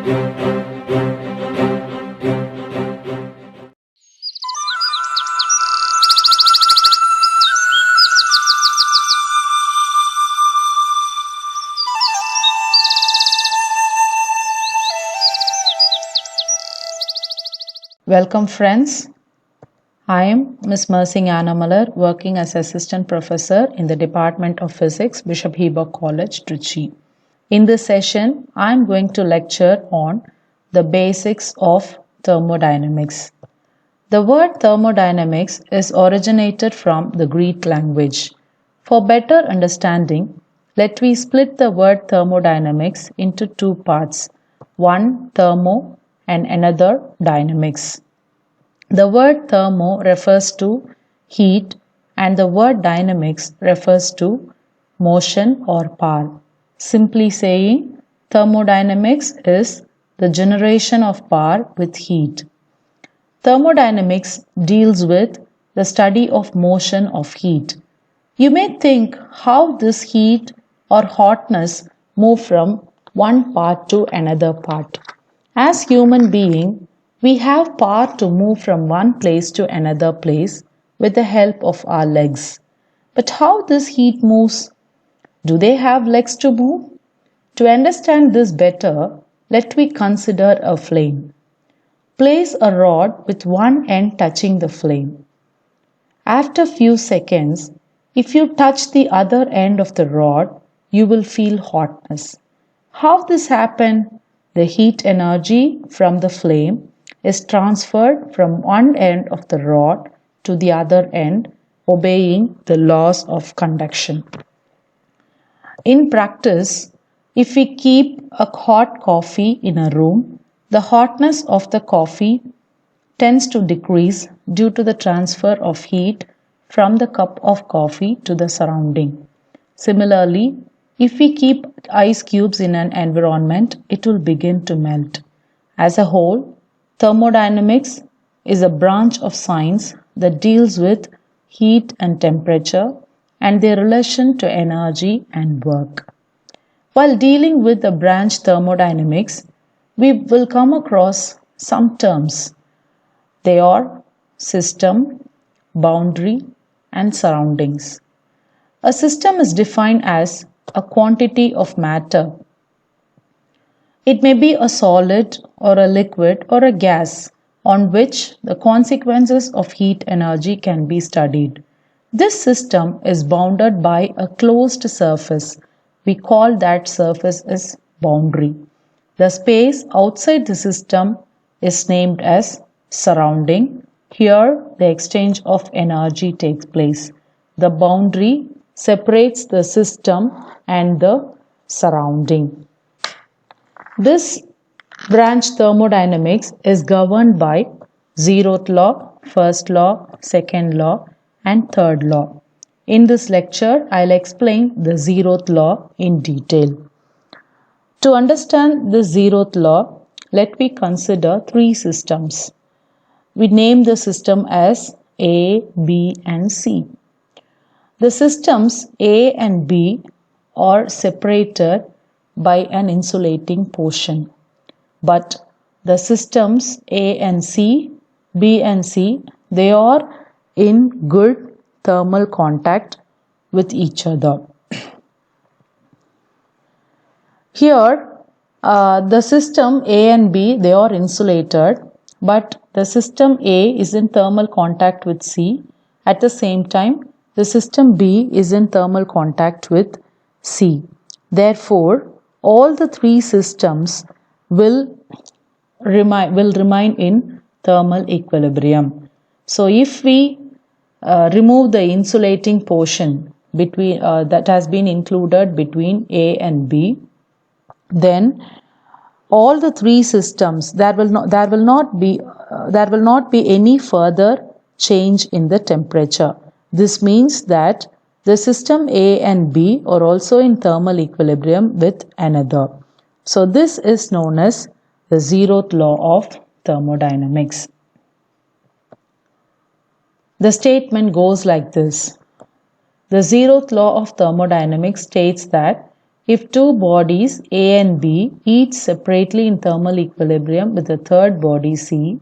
Welcome friends. I am Ms. Mercy Gnanamallar, working as Assistant Professor in the Department of Physics, Bishop Heber College, Trichy. In this session, I am going to lecture on the basics of thermodynamics. The word thermodynamics is originated from the Greek language. For better understanding, let me split the word thermodynamics into two parts, one thermo and another dynamics. The word thermo refers to heat and the word dynamics refers to motion or power. Simply saying, thermodynamics is the generation of power with heat. Thermodynamics deals with the study of motion of heat. You may think how this heat or hotness move from one part to another part. As human being, we have power to move from one place to another place with the help of our legs. But how this heat moves? Do they have legs to move? To understand this better, let me consider a flame. Place a rod with one end touching the flame. After few seconds, if you touch the other end of the rod, you will feel hotness. How this happen? The heat energy from the flame is transferred from one end of the rod to the other end, obeying the laws of conduction. In practice, if we keep a hot coffee in a room, the hotness of the coffee tends to decrease due to the transfer of heat from the cup of coffee to the surrounding. Similarly, if we keep ice cubes in an environment, it will begin to melt. As a whole, thermodynamics is a branch of science that deals with heat and temperature and their relation to energy and work. While dealing with the branch thermodynamics, we will come across some terms. They are system, boundary, and surroundings. A system is defined as a quantity of matter. It may be a solid or a liquid or a gas on which the consequences of heat energy can be studied. This system is bounded by a closed surface. We call that surface as boundary. The space outside the system is named as surrounding. Here, the exchange of energy takes place. The boundary separates the system and the surrounding. This branch thermodynamics is governed by zeroth law, first law, second law, and third law. In this lecture, I'll explain the zeroth law in detail. To understand the zeroth law, let me consider three systems. We name the system as A, B, and C. The systems A and B are separated by an insulating portion. But the systems A and C, B and C, they are in good thermal contact with each other. Here, the system A and B, they are insulated, but the system A is in thermal contact with C. At the same time, the system B is in thermal contact with C. Therefore, all the three systems will remain in thermal equilibrium. So, if we remove the insulating portion between that has been included between A and B, then all the three systems there will not be any further change in the temperature. This means that the system A and B are also in thermal equilibrium with another. So this is known as the zeroth law of thermodynamics. The statement goes like this. The zeroth law of thermodynamics states that If two bodies A and B each separately in thermal equilibrium with the third body C,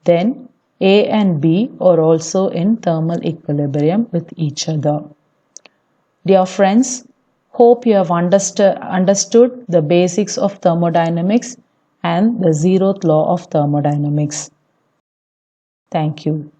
then A and B are also in thermal equilibrium with each other. Dear friends, hope you have understood the basics of thermodynamics and the zeroth law of thermodynamics. Thank you.